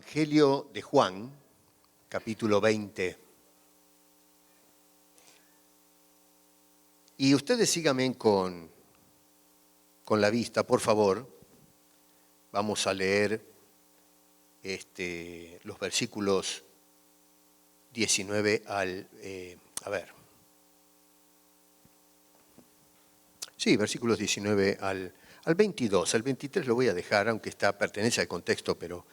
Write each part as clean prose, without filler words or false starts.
Evangelio de Juan, capítulo 20. Y ustedes síganme con la vista, por favor. Vamos a leer los versículos 19 al... versículos 19 al 22. El 23 lo voy a dejar, aunque pertenece al contexto, pero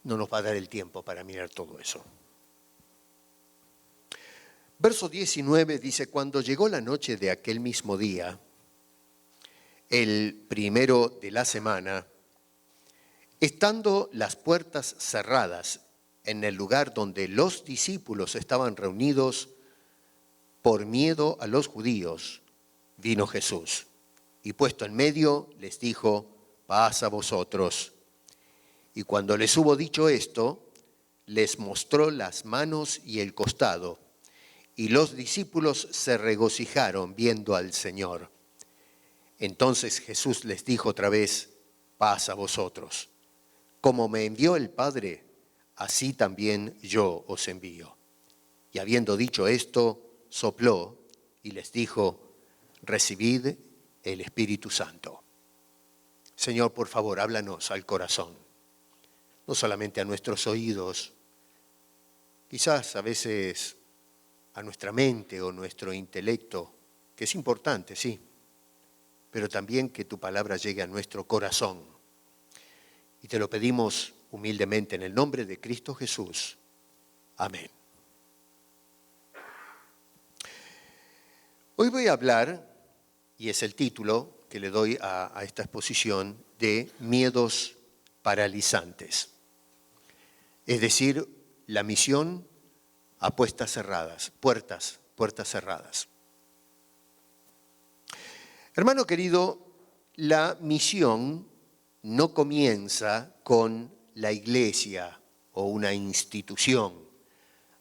no nos va a dar el tiempo para mirar todo eso. Verso 19 dice: cuando llegó la noche de aquel mismo día, el primero de la semana, estando las puertas cerradas en el lugar donde los discípulos estaban reunidos por miedo a los judíos, vino Jesús y puesto en medio les dijo: paz a vosotros. Y cuando les hubo dicho esto, les mostró las manos y el costado, y los discípulos se regocijaron viendo al Señor. Entonces Jesús les dijo otra vez: paz a vosotros. Como me envió el Padre, así también yo os envío. Y habiendo dicho esto, sopló y les dijo: recibid el Espíritu Santo. Señor, por favor, háblanos al corazón, no solamente a nuestros oídos, quizás a veces a nuestra mente o nuestro intelecto, que es importante, sí, pero también que tu palabra llegue a nuestro corazón. Y te lo pedimos humildemente en el nombre de Cristo Jesús. Amén. Hoy voy a hablar, y es el título que le doy a esta exposición, de miedos paralizantes. Es decir, la misión a puertas cerradas, puertas cerradas. Hermano querido, la misión no comienza con la iglesia o una institución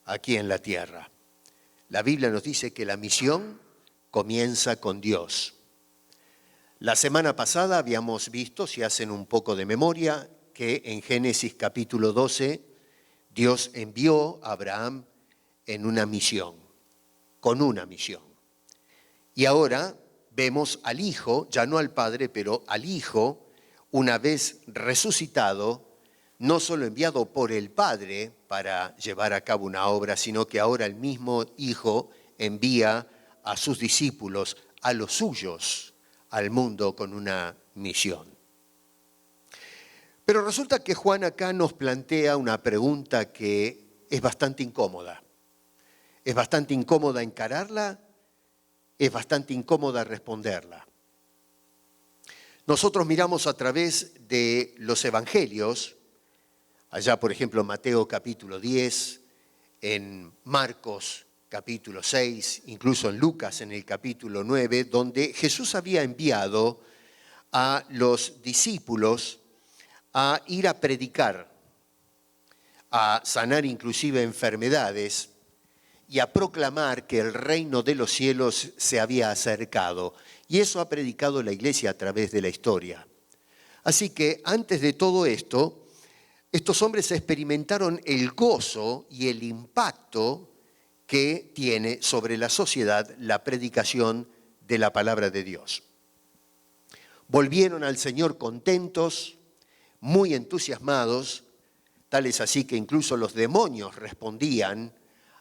aquí en la tierra. La Biblia nos dice que la misión comienza con Dios. La semana pasada habíamos visto, si hacen un poco de memoria, que en Génesis capítulo 12, Dios envió a Abraham en una misión, con una misión. Y ahora vemos al Hijo, ya no al Padre, pero al Hijo, una vez resucitado, no solo enviado por el Padre para llevar a cabo una obra, sino que ahora el mismo Hijo envía a sus discípulos, a los suyos, al mundo con una misión. Pero resulta que Juan acá nos plantea una pregunta que es bastante incómoda. Es bastante incómoda encararla, es bastante incómoda responderla. Nosotros miramos a través de los evangelios, allá por ejemplo Mateo capítulo 10, en Marcos capítulo 6, incluso en Lucas en el capítulo 9, donde Jesús había enviado a los discípulos a ir a predicar, a sanar inclusive enfermedades y a proclamar que el reino de los cielos se había acercado. Y eso ha predicado la iglesia a través de la historia. Así que antes de todo esto, estos hombres experimentaron el gozo y el impacto que tiene sobre la sociedad la predicación de la palabra de Dios. Volvieron al Señor contentos, muy entusiasmados, tal es así que incluso los demonios respondían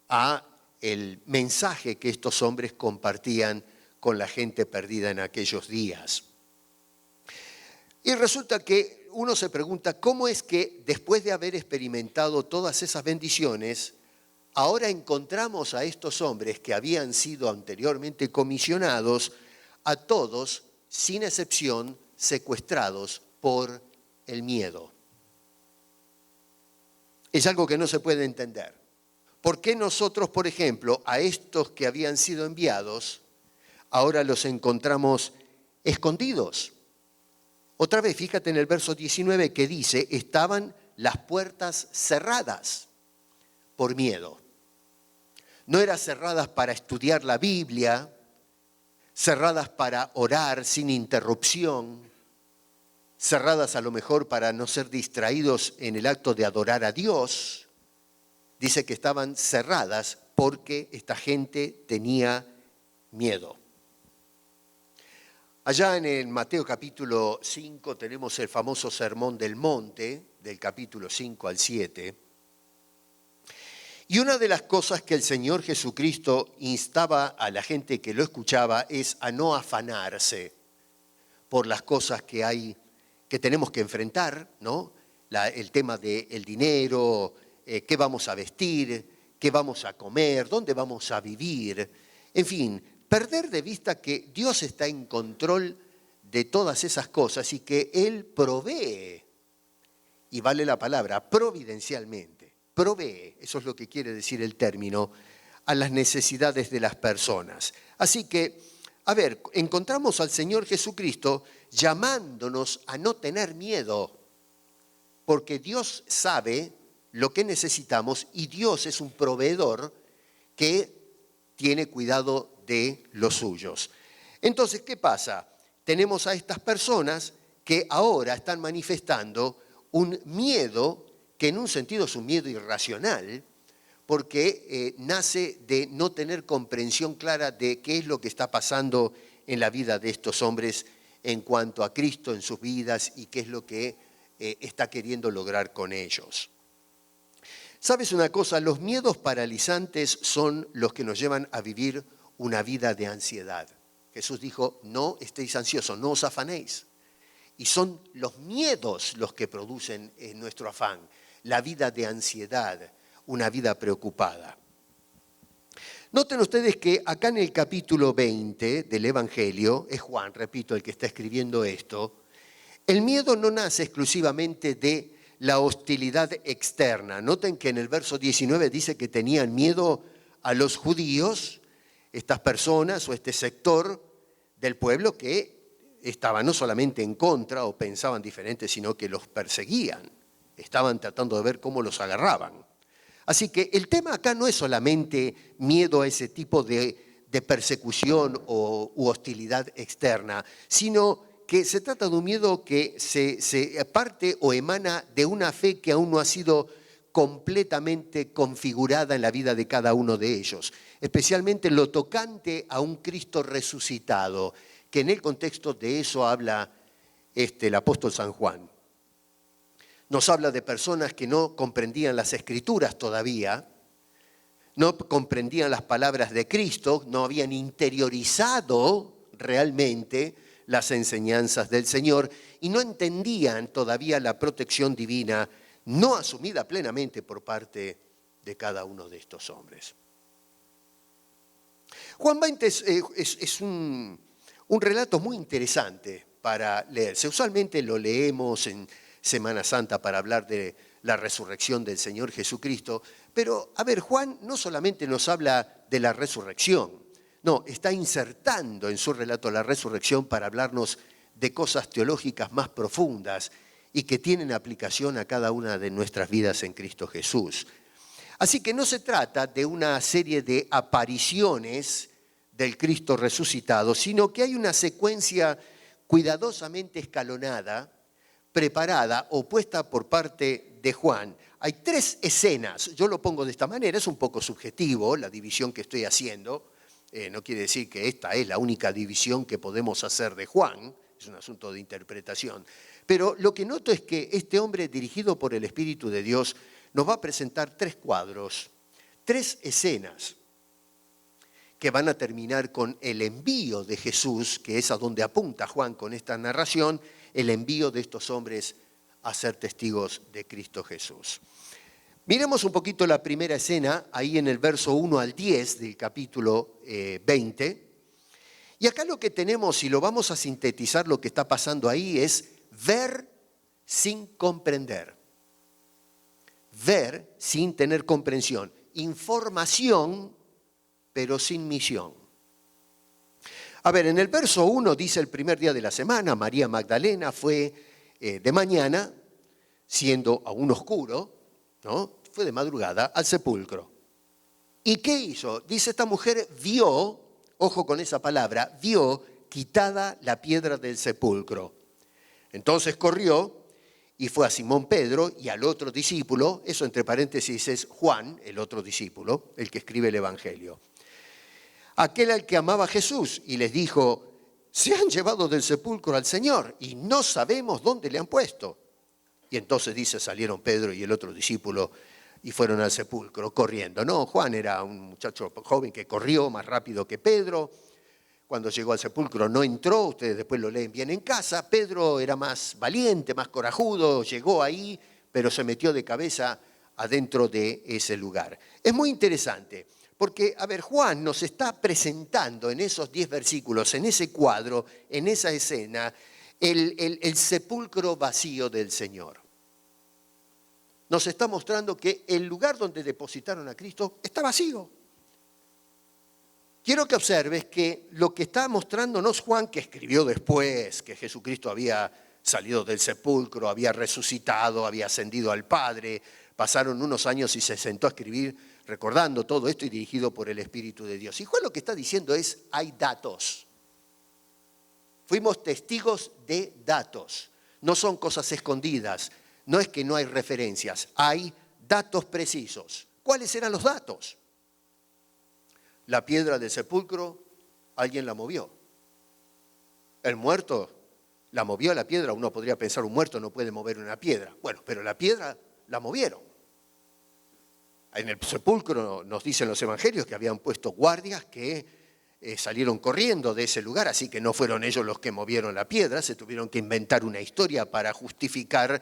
a el mensaje que estos hombres compartían con la gente perdida en aquellos días. Y resulta que uno se pregunta, ¿cómo es que después de haber experimentado todas esas bendiciones, ahora encontramos a estos hombres que habían sido anteriormente comisionados, a todos, sin excepción, secuestrados por el miedo? Es algo que no se puede entender. ¿Por qué nosotros, por ejemplo, a estos que habían sido enviados, ahora los encontramos escondidos? Otra vez, fíjate en el verso 19 que dice: estaban las puertas cerradas por miedo. No eran cerradas para estudiar la Biblia, cerradas para orar sin interrupción, cerradas a lo mejor para no ser distraídos en el acto de adorar a Dios. Dice que estaban cerradas porque esta gente tenía miedo. Allá en el Mateo capítulo 5 tenemos el famoso Sermón del Monte, del capítulo 5 al 7. Y una de las cosas que el Señor Jesucristo instaba a la gente que lo escuchaba es a no afanarse por las cosas que hay, que tenemos que enfrentar, ¿no? El tema del dinero, qué vamos a vestir, qué vamos a comer, dónde vamos a vivir. En fin, perder de vista que Dios está en control de todas esas cosas y que Él provee, y vale la palabra, providencialmente, provee, eso es lo que quiere decir el término, a las necesidades de las personas. Así que, a ver, encontramos al Señor Jesucristo llamándonos a no tener miedo, porque Dios sabe lo que necesitamos y Dios es un proveedor que tiene cuidado de los suyos. Entonces, ¿qué pasa? Tenemos a estas personas que ahora están manifestando un miedo que en un sentido es un miedo irracional, porque nace de no tener comprensión clara de qué es lo que está pasando en la vida de estos hombres en cuanto a Cristo en sus vidas y qué es lo que está queriendo lograr con ellos. ¿Sabes una cosa? Los miedos paralizantes son los que nos llevan a vivir una vida de ansiedad. Jesús dijo, no estéis ansiosos, no os afanéis. Y son los miedos los que producen nuestro afán, la vida de ansiedad, una vida preocupada. Noten ustedes que acá en el capítulo 20 del Evangelio, es Juan, repito, el que está escribiendo esto, el miedo no nace exclusivamente de la hostilidad externa. Noten que en el verso 19 dice que tenían miedo a los judíos, estas personas o este sector del pueblo que estaban no solamente en contra o pensaban diferente, sino que los perseguían. Estaban tratando de ver cómo los agarraban. Así que el tema acá no es solamente miedo a ese tipo de persecución u hostilidad externa, sino que se trata de un miedo que se parte o emana de una fe que aún no ha sido completamente configurada en la vida de cada uno de ellos, especialmente lo tocante a un Cristo resucitado, que en el contexto de eso habla el apóstol San Juan. Nos habla de personas que no comprendían las Escrituras todavía, no comprendían las palabras de Cristo, no habían interiorizado realmente las enseñanzas del Señor y no entendían todavía la protección divina no asumida plenamente por parte de cada uno de estos hombres. Juan 20 es un relato muy interesante para leerse. Usualmente lo leemos en Semana Santa para hablar de la resurrección del Señor Jesucristo, pero, a ver, Juan no solamente nos habla de la resurrección, no, está insertando en su relato la resurrección para hablarnos de cosas teológicas más profundas y que tienen aplicación a cada una de nuestras vidas en Cristo Jesús. Así que no se trata de una serie de apariciones del Cristo resucitado, sino que hay una secuencia cuidadosamente escalonada, preparada o puesta por parte de Juan. Hay 3 escenas, yo lo pongo de esta manera, es un poco subjetivo la división que estoy haciendo, no quiere decir que esta es la única división que podemos hacer de Juan, es un asunto de interpretación. Pero lo que noto es que este hombre, dirigido por el Espíritu de Dios, nos va a presentar 3 cuadros, 3 escenas que van a terminar con el envío de Jesús, que es a donde apunta Juan con esta narración, el envío de estos hombres a ser testigos de Cristo Jesús. Miremos un poquito la primera escena, ahí en el verso 1 al 10 del capítulo 20. Y acá lo que tenemos, y lo vamos a sintetizar, lo que está pasando ahí es ver sin comprender. Ver sin tener comprensión. Información, pero sin misión. A ver, en el verso 1 dice el primer día de la semana, María Magdalena fue de mañana, siendo aún oscuro, ¿no? Fue de madrugada al sepulcro. ¿Y qué hizo? Dice, esta mujer vio, ojo con esa palabra, vio quitada la piedra del sepulcro. Entonces corrió y fue a Simón Pedro y al otro discípulo, eso entre paréntesis es Juan, el otro discípulo, el que escribe el Evangelio, aquel al que amaba Jesús, y les dijo: se han llevado del sepulcro al Señor y no sabemos dónde le han puesto. Y entonces dice, salieron Pedro y el otro discípulo y fueron al sepulcro corriendo. No, Juan era un muchacho joven que corrió más rápido que Pedro. Cuando llegó al sepulcro no entró, ustedes después lo leen bien en casa. Pedro era más valiente, más corajudo, llegó ahí, pero se metió de cabeza adentro de ese lugar. Es muy interesante, porque, a ver, Juan nos está presentando en esos 10 versículos, en ese cuadro, en esa escena, el sepulcro vacío del Señor. Nos está mostrando que el lugar donde depositaron a Cristo está vacío. Quiero que observes que lo que está mostrándonos Juan, que escribió después que Jesucristo había salido del sepulcro, había resucitado, había ascendido al Padre, pasaron unos años y se sentó a escribir recordando todo esto y dirigido por el Espíritu de Dios. Y Juan lo que está diciendo es, hay datos. Fuimos testigos de datos. No son cosas escondidas. No es que no hay referencias. Hay datos precisos. ¿Cuáles eran los datos? La piedra del sepulcro, alguien la movió. El muerto la movió la piedra. Uno podría pensar, un muerto no puede mover una piedra. Bueno, pero la piedra la movieron. En el sepulcro nos dicen los evangelios que habían puesto guardias que salieron corriendo de ese lugar, así que no fueron ellos los que movieron la piedra, se tuvieron que inventar una historia para justificar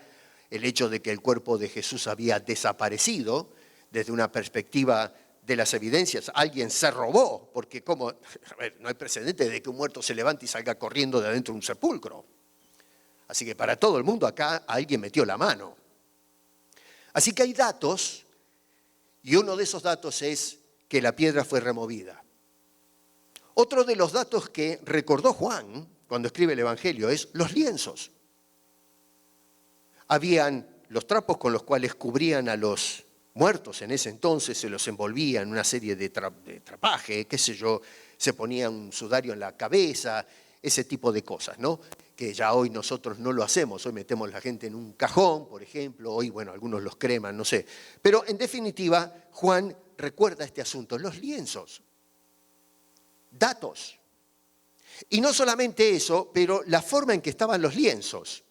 el hecho de que el cuerpo de Jesús había desaparecido desde una perspectiva de las evidencias. Alguien se robó, porque como, a ver, no hay precedente de que un muerto se levante y salga corriendo de adentro de un sepulcro. Así que para todo el mundo acá alguien metió la mano. Así que hay datos, y uno de esos datos es que la piedra fue removida. Otro de los datos que recordó Juan cuando escribe el Evangelio es los lienzos. Habían los trapos con los cuales cubrían a los muertos en ese entonces, se los envolvían en una serie de trapaje, qué sé yo, se ponían un sudario en la cabeza, ese tipo de cosas, ¿no? Que ya hoy nosotros no lo hacemos, hoy metemos a la gente en un cajón, por ejemplo, hoy, bueno, algunos los creman, no sé. Pero en definitiva, Juan recuerda este asunto, los lienzos, datos. Y no solamente eso, pero la forma en que estaban los lienzos.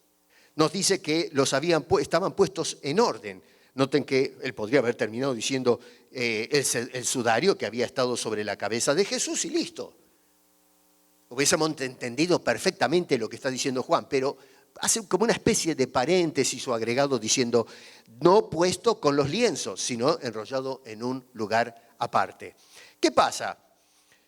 Nos dice que estaban puestos en orden. Noten que él podría haber terminado diciendo el sudario que había estado sobre la cabeza de Jesús y listo. Hubiésemos entendido perfectamente lo que está diciendo Juan, pero hace como una especie de paréntesis o agregado diciendo no puesto con los lienzos, sino enrollado en un lugar aparte. ¿Qué pasa?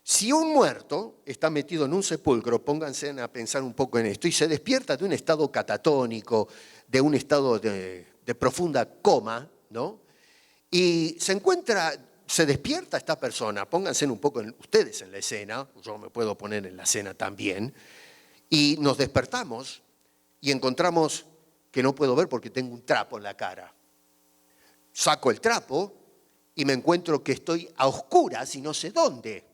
Si un muerto está metido en un sepulcro, pónganse a pensar un poco en esto, y se despierta de un estado catatónico, de un estado de profunda coma, ¿no? Y se despierta esta persona, pónganse un poco ustedes en la escena, yo me puedo poner en la escena también, y nos despertamos y encontramos que no puedo ver porque tengo un trapo en la cara. Saco el trapo y me encuentro que estoy a oscuras y no sé dónde,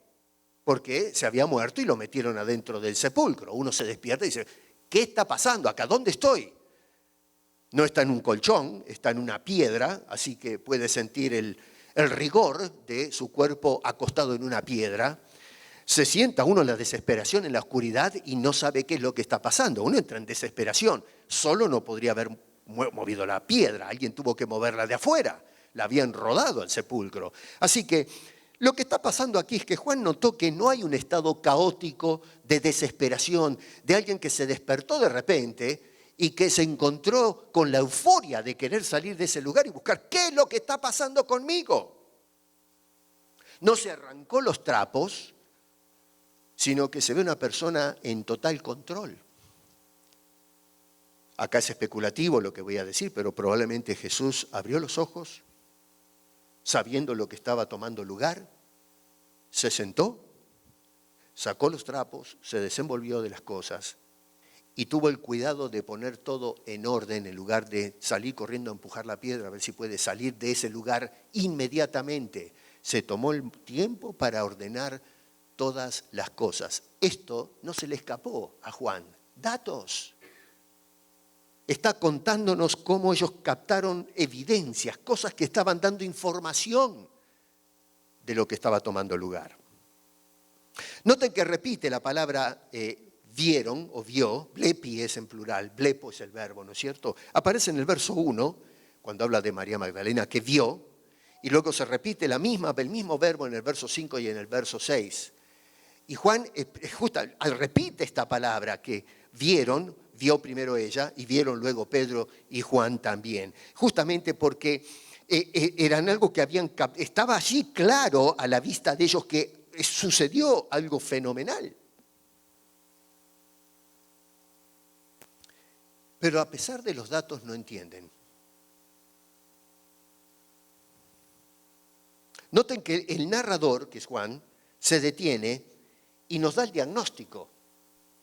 porque se había muerto y lo metieron adentro del sepulcro. Uno se despierta y dice, ¿qué está pasando acá? ¿Dónde estoy? No está en un colchón, está en una piedra, así que puede sentir el rigor de su cuerpo acostado en una piedra. Se sienta uno en la desesperación, en la oscuridad, y no sabe qué es lo que está pasando. Uno entra en desesperación. Solo no podría haber movido la piedra. Alguien tuvo que moverla de afuera. La habían rodado al sepulcro. Así que lo que está pasando aquí es que Juan notó que no hay un estado caótico de desesperación, de alguien que se despertó de repente y que se encontró con la euforia de querer salir de ese lugar y buscar qué es lo que está pasando conmigo. No se arrancó los trapos, sino que se ve una persona en total control. Acá es especulativo lo que voy a decir, pero probablemente Jesús abrió los ojos, sabiendo lo que estaba tomando lugar, se sentó, sacó los trapos, se desenvolvió de las cosas y tuvo el cuidado de poner todo en orden en lugar de salir corriendo a empujar la piedra a ver si puede salir de ese lugar inmediatamente. Se tomó el tiempo para ordenar todas las cosas. Esto no se le escapó a Juan. Datos. está contándonos cómo ellos captaron evidencias, cosas que estaban dando información de lo que estaba tomando lugar. Noten que repite la palabra vieron o vio, blepi es en plural, blepo es el verbo, ¿no es cierto? Aparece en el verso 1, cuando habla de María Magdalena, que vio, y luego se repite el mismo verbo en el verso 5 y en el verso 6. Y Juan repite esta palabra que vieron, vio primero ella y vieron luego Pedro y Juan también. Justamente porque eran algo que estaba allí claro a la vista de ellos que sucedió algo fenomenal. Pero a pesar de los datos no entienden. Noten que el narrador, que es Juan, se detiene y nos da el diagnóstico.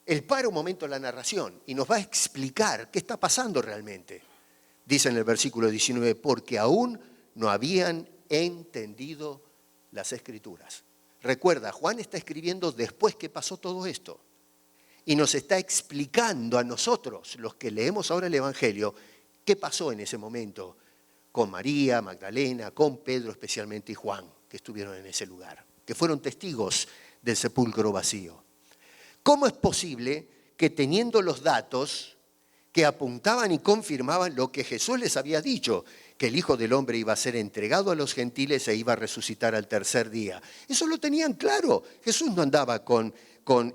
Él para un momento la narración y nos va a explicar qué está pasando realmente. Dice en el versículo 19, porque aún no habían entendido las Escrituras. Recuerda, Juan está escribiendo después que pasó todo esto. Y nos está explicando a nosotros, los que leemos ahora el Evangelio, qué pasó en ese momento con María, Magdalena, con Pedro especialmente y Juan, que estuvieron en ese lugar, que fueron testigos del sepulcro vacío. ¿Cómo es posible que teniendo los datos que apuntaban y confirmaban lo que Jesús les había dicho, que el Hijo del Hombre iba a ser entregado a los gentiles e iba a resucitar al tercer día? Eso lo tenían claro. Jesús no andaba con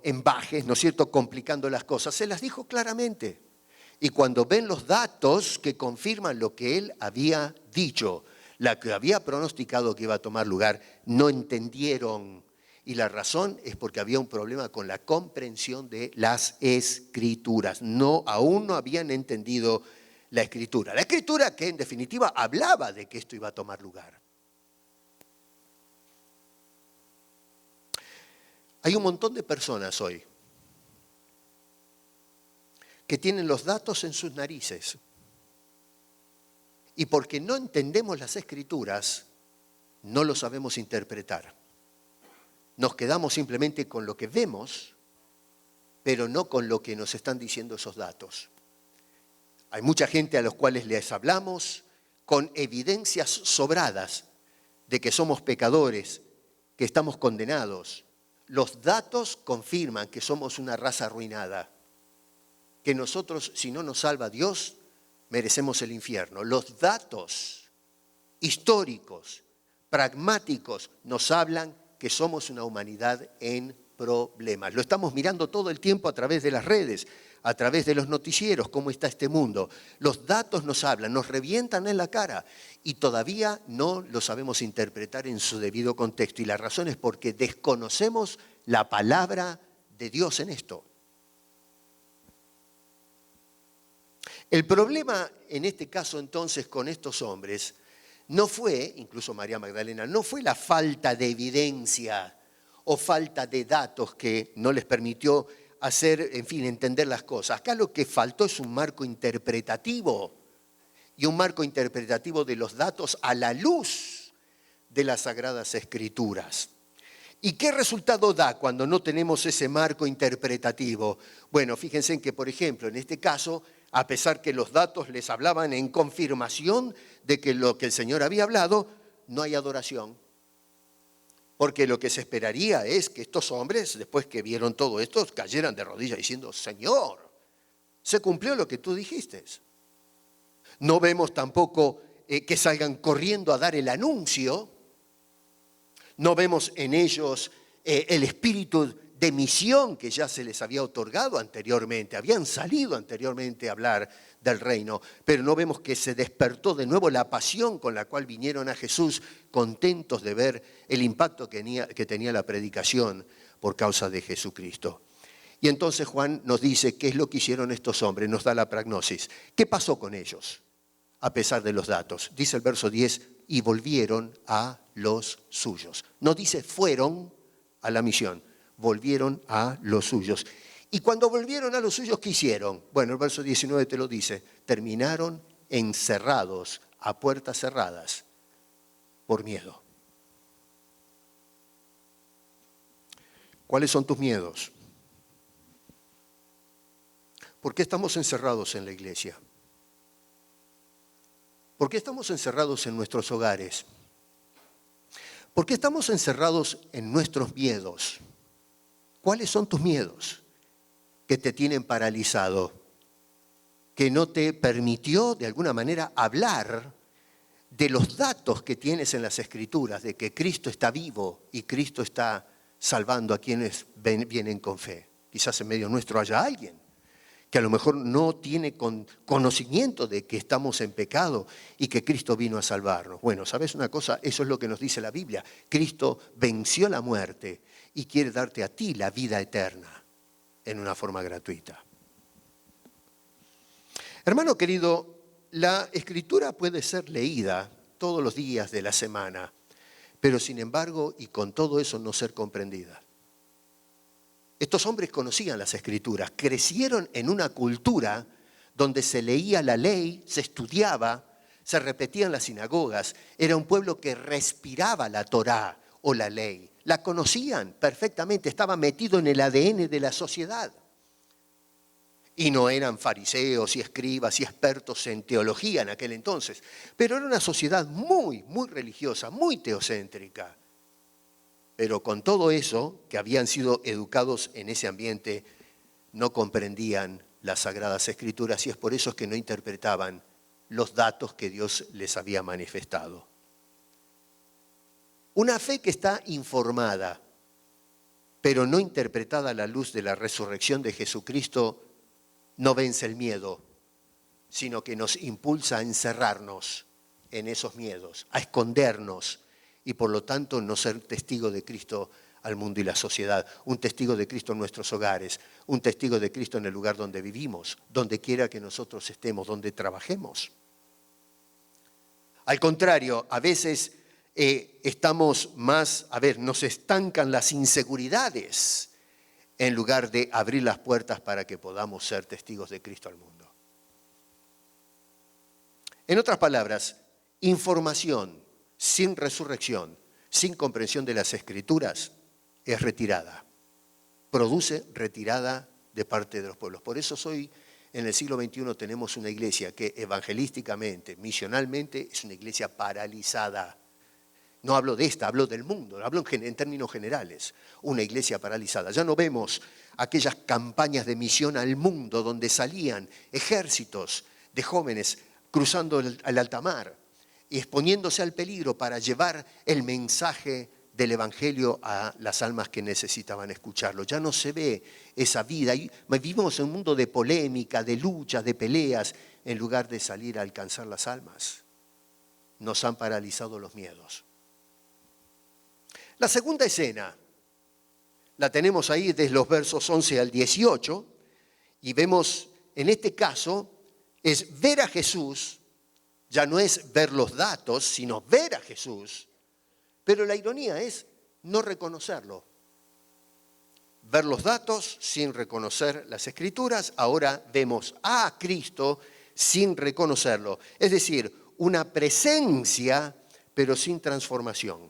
embajes, ¿no es cierto?, complicando las cosas. Se las dijo claramente. Y cuando ven los datos que confirman lo que él había dicho, la que había pronosticado que iba a tomar lugar, no entendieron. Y la razón es porque había un problema con la comprensión de las Escrituras. Aún no habían entendido la Escritura. La Escritura que en definitiva hablaba de que esto iba a tomar lugar. Hay un montón de personas hoy que tienen los datos en sus narices y porque no entendemos las Escrituras, no lo sabemos interpretar. Nos quedamos simplemente con lo que vemos, pero no con lo que nos están diciendo esos datos. Hay mucha gente a los cuales les hablamos con evidencias sobradas de que somos pecadores, que estamos condenados. Los datos confirman que somos una raza arruinada, que nosotros, si no nos salva Dios, merecemos el infierno. Los datos históricos, pragmáticos, nos hablan que somos una humanidad en problemas. Lo estamos mirando todo el tiempo a través de las redes, a través de los noticieros, cómo está este mundo. Los datos nos hablan, nos revientan en la cara y todavía no lo sabemos interpretar en su debido contexto. Y la razón es porque desconocemos la palabra de Dios en esto. El problema en este caso entonces con estos hombres no fue, incluso María Magdalena, no fue la falta de evidencia o falta de datos que no les permitió entender las cosas. Acá lo que faltó es un marco interpretativo y un marco interpretativo de los datos a la luz de las Sagradas Escrituras. ¿Y qué resultado da cuando no tenemos ese marco interpretativo? Bueno, fíjense en que, por ejemplo, en este caso, a pesar que los datos les hablaban en confirmación de que lo que el Señor había hablado, no hay adoración. Porque lo que se esperaría es que estos hombres, después que vieron todo esto, cayeran de rodillas diciendo, Señor, se cumplió lo que tú dijiste. No vemos tampoco que salgan corriendo a dar el anuncio. No vemos en ellos el espíritu de misión que ya se les había otorgado anteriormente. Habían salido anteriormente a hablar del reino, pero no vemos que se despertó de nuevo la pasión con la cual vinieron a Jesús, contentos de ver el impacto que tenía la predicación por causa de Jesucristo. Y entonces Juan nos dice qué es lo que hicieron estos hombres, nos da la prognosis. ¿Qué pasó con ellos a pesar de los datos? Dice el verso 10, y volvieron a los suyos. No dice fueron a la misión, volvieron a los suyos. Y cuando volvieron a los suyos, ¿qué hicieron? Bueno, el verso 19 te lo dice, terminaron encerrados a puertas cerradas por miedo. ¿Cuáles son tus miedos? ¿Por qué estamos encerrados en la iglesia? ¿Por qué estamos encerrados en nuestros hogares? ¿Por qué estamos encerrados en nuestros miedos? ¿Cuáles son tus miedos que te tienen paralizado? Que no te permitió de alguna manera hablar de los datos que tienes en las Escrituras, de que Cristo está vivo y Cristo está salvando a quienes vienen con fe. Quizás en medio nuestro haya alguien que a lo mejor no tiene conocimiento de que estamos en pecado y que Cristo vino a salvarnos. Bueno, ¿sabes una cosa? Eso es lo que nos dice la Biblia. Cristo venció la muerte y quiere darte a ti la vida eterna en una forma gratuita. Hermano querido, la Escritura puede ser leída todos los días de la semana, pero sin embargo, y con todo eso, no ser comprendida. Estos hombres conocían las Escrituras, crecieron en una cultura donde se leía la ley, se estudiaba, se repetía en las sinagogas. Era un pueblo que respiraba la Torá o la ley. La conocían perfectamente, estaba metido en el ADN de la sociedad. Y no eran fariseos y escribas y expertos en teología en aquel entonces, pero era una sociedad muy, muy religiosa, muy teocéntrica. Pero con todo eso, que habían sido educados en ese ambiente, no comprendían las Sagradas Escrituras y es por eso que no interpretaban los datos que Dios les había manifestado. Una fe que está informada, pero no interpretada a la luz de la resurrección de Jesucristo, no vence el miedo, sino que nos impulsa a encerrarnos en esos miedos, a escondernos y por lo tanto no ser testigo de Cristo al mundo y la sociedad, un testigo de Cristo en nuestros hogares, un testigo de Cristo en el lugar donde vivimos, donde quiera que nosotros estemos, donde trabajemos. Al contrario, a veces estamos más, nos estancan las inseguridades en lugar de abrir las puertas para que podamos ser testigos de Cristo al mundo. En otras palabras, información sin resurrección, sin comprensión de las Escrituras, es retirada. Produce retirada de parte de los pueblos. Por eso hoy, en el siglo XXI, tenemos una iglesia que evangelísticamente, misionalmente, es una iglesia paralizada. No hablo de esta, hablo del mundo, hablo en términos generales. Una iglesia paralizada. Ya no vemos aquellas campañas de misión al mundo donde salían ejércitos de jóvenes cruzando el alta mar y exponiéndose al peligro para llevar el mensaje del Evangelio a las almas que necesitaban escucharlo. Ya no se ve esa vida. Vivimos en un mundo de polémica, de lucha, de peleas, en lugar de salir a alcanzar las almas. Nos han paralizado los miedos. La segunda escena la tenemos ahí desde los versos 11 al 18 y vemos, en este caso, es ver a Jesús. Ya no es ver los datos, sino ver a Jesús. Pero la ironía es no reconocerlo. Ver los datos sin reconocer las Escrituras. Ahora vemos a Cristo sin reconocerlo. Es decir, una presencia, pero sin transformación.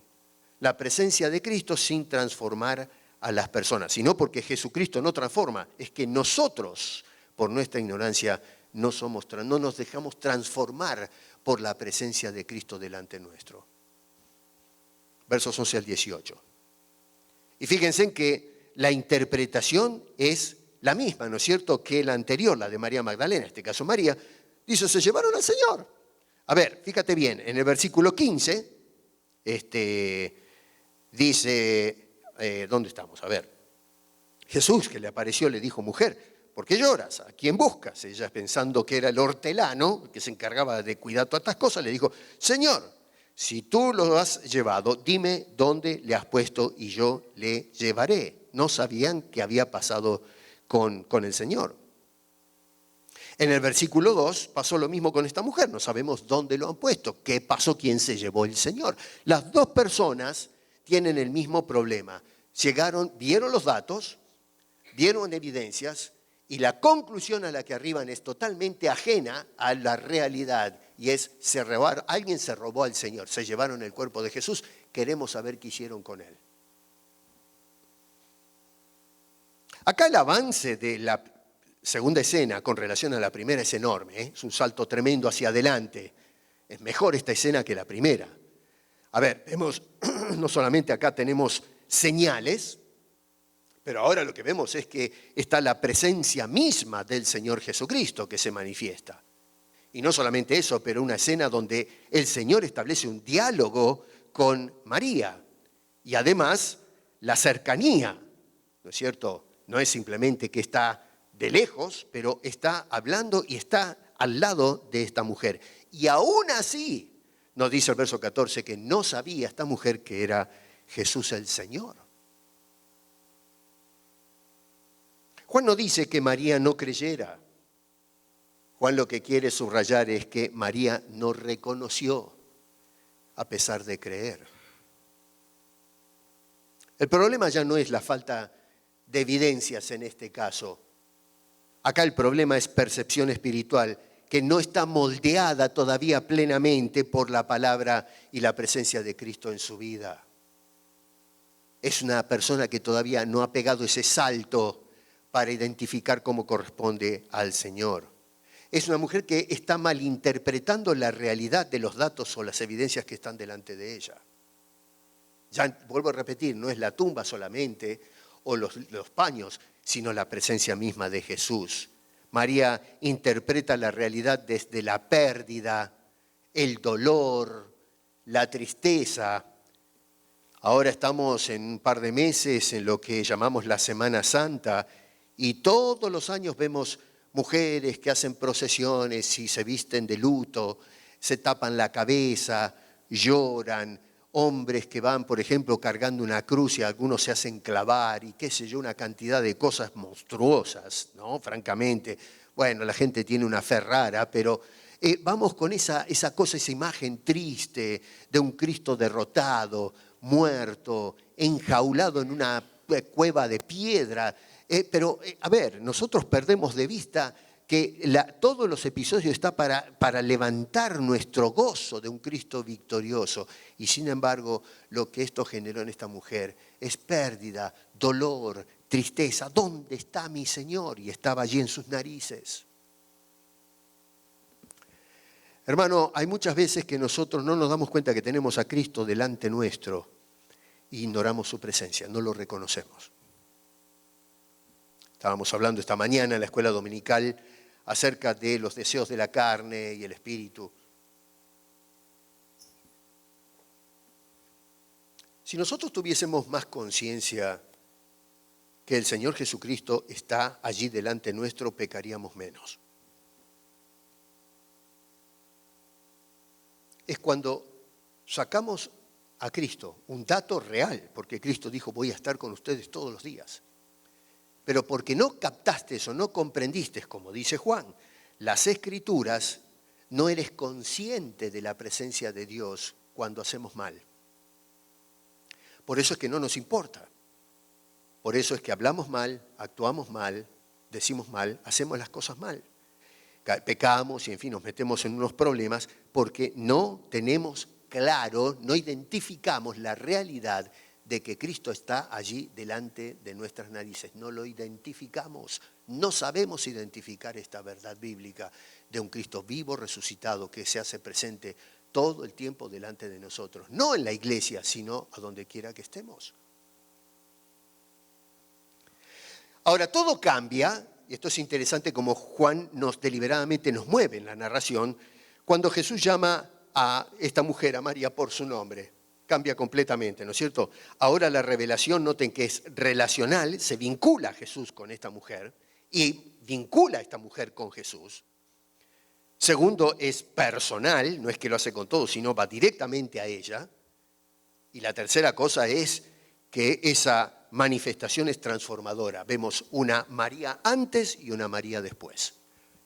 La presencia de Cristo sin transformar a las personas. Sino porque Jesucristo no transforma. Es que nosotros, por nuestra ignorancia, no nos dejamos transformar por la presencia de Cristo delante nuestro. Versos 11 al 18. Y fíjense en que la interpretación es la misma, ¿no es cierto?, que la anterior, la de María Magdalena. En este caso María dice, se llevaron al Señor. A ver, fíjate bien, en el versículo 15, dice, ¿dónde estamos? A ver, Jesús que le apareció le dijo, mujer, ¿por qué lloras? ¿A quién buscas? Ella, pensando que era el hortelano, que se encargaba de cuidar todas estas cosas, le dijo, Señor, si tú lo has llevado, dime dónde le has puesto y yo le llevaré. No sabían qué había pasado con el Señor. En el versículo 2 pasó lo mismo con esta mujer. No sabemos dónde lo han puesto. ¿Qué pasó? ¿Quién se llevó el Señor? Las dos personas tienen el mismo problema. Llegaron, vieron los datos, vieron evidencias, y la conclusión a la que arriban es totalmente ajena a la realidad. Y es, alguien se robó al Señor, se llevaron el cuerpo de Jesús, queremos saber qué hicieron con él. Acá el avance de la segunda escena con relación a la primera es enorme, es un salto tremendo hacia adelante. es mejor esta escena que la primera. A ver, vemos, no solamente acá tenemos señales, pero ahora lo que vemos es que está la presencia misma del Señor Jesucristo que se manifiesta. Y no solamente eso, pero una escena donde el Señor establece un diálogo con María. Y además, la cercanía, ¿no es cierto? No es simplemente que está de lejos, pero está hablando y está al lado de esta mujer. Y aún así, nos dice el verso 14 que no sabía esta mujer que era Jesús el Señor. Juan no dice que María no creyera. Juan lo que quiere subrayar es que María no reconoció a pesar de creer. El problema ya no es la falta de evidencias en este caso. Acá el problema es percepción espiritual, que no está moldeada todavía plenamente por la palabra y la presencia de Cristo en su vida. Es una persona que todavía no ha pegado ese salto para identificar cómo corresponde al Señor. Es una mujer que está malinterpretando la realidad de los datos o las evidencias que están delante de ella. Ya vuelvo a repetir, no es la tumba solamente o los paños, sino la presencia misma de Jesús. María interpreta la realidad desde la pérdida, el dolor, la tristeza. Ahora estamos en un par de meses en lo que llamamos la Semana Santa y todos los años vemos mujeres que hacen procesiones y se visten de luto, se tapan la cabeza, lloran, hombres que van, por ejemplo, cargando una cruz y algunos se hacen clavar y qué sé yo, una cantidad de cosas monstruosas, ¿no? Francamente, bueno, la gente tiene una fe rara, pero vamos con esa cosa, esa imagen triste de un Cristo derrotado, muerto, enjaulado en una cueva de piedra. Pero, a ver, nosotros perdemos de vista que todos los episodios están para levantar nuestro gozo de un Cristo victorioso. Y sin embargo, lo que esto generó en esta mujer es pérdida, dolor, tristeza. ¿Dónde está mi Señor? Y estaba allí en sus narices. Hermano, hay muchas veces que nosotros no nos damos cuenta que tenemos a Cristo delante nuestro e ignoramos su presencia, no lo reconocemos. Estábamos hablando esta mañana en la escuela dominical acerca de los deseos de la carne y el espíritu. Si nosotros tuviésemos más conciencia que el Señor Jesucristo está allí delante nuestro, pecaríamos menos. Es cuando sacamos a Cristo, un dato real, porque Cristo dijo, voy a estar con ustedes todos los días. Pero porque no captaste eso, no comprendiste, como dice Juan, las Escrituras, no eres consciente de la presencia de Dios cuando hacemos mal. Por eso es que no nos importa. Por eso es que hablamos mal, actuamos mal, decimos mal, hacemos las cosas mal. Pecamos y en fin nos metemos en unos problemas porque no tenemos claro, no identificamos la realidad de que Cristo está allí delante de nuestras narices. No lo identificamos, no sabemos identificar esta verdad bíblica de un Cristo vivo, resucitado, que se hace presente todo el tiempo delante de nosotros. No en la iglesia, sino a donde quiera que estemos. Ahora, todo cambia, y esto es interesante como Juan deliberadamente nos mueve en la narración, cuando Jesús llama a esta mujer, a María, por su nombre. Cambia completamente, ¿no es cierto? Ahora la revelación, noten que es relacional, se vincula a Jesús con esta mujer y vincula a esta mujer con Jesús. Segundo, es personal, no es que lo hace con todos, sino va directamente a ella. Y la tercera cosa es que esa manifestación es transformadora. Vemos una María antes y una María después.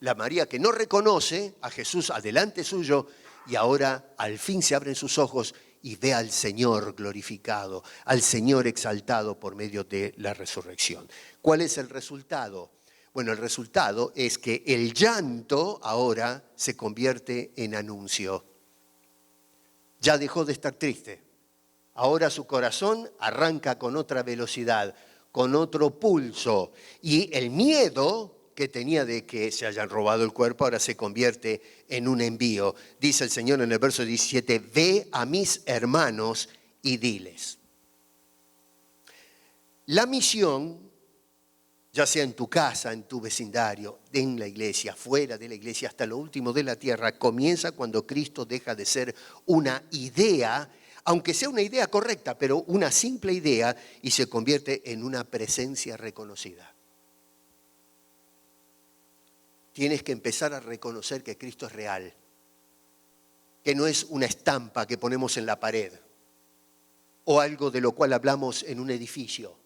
La María que no reconoce a Jesús adelante suyo y ahora al fin se abren sus ojos y ve al Señor glorificado, al Señor exaltado por medio de la resurrección. ¿Cuál es el resultado? Bueno, el resultado es que el llanto ahora se convierte en anuncio. Ya dejó de estar triste. Ahora su corazón arranca con otra velocidad, con otro pulso. Y el miedo que tenía de que se hayan robado el cuerpo, ahora se convierte en un envío. Dice el Señor en el verso 17, ve a mis hermanos y diles. La misión, ya sea en tu casa, en tu vecindario, en la iglesia, fuera de la iglesia, hasta lo último de la tierra, comienza cuando Cristo deja de ser una idea, aunque sea una idea correcta, pero una simple idea, y se convierte en una presencia reconocida. Tienes que empezar a reconocer que Cristo es real, que no es una estampa que ponemos en la pared o algo de lo cual hablamos en un edificio.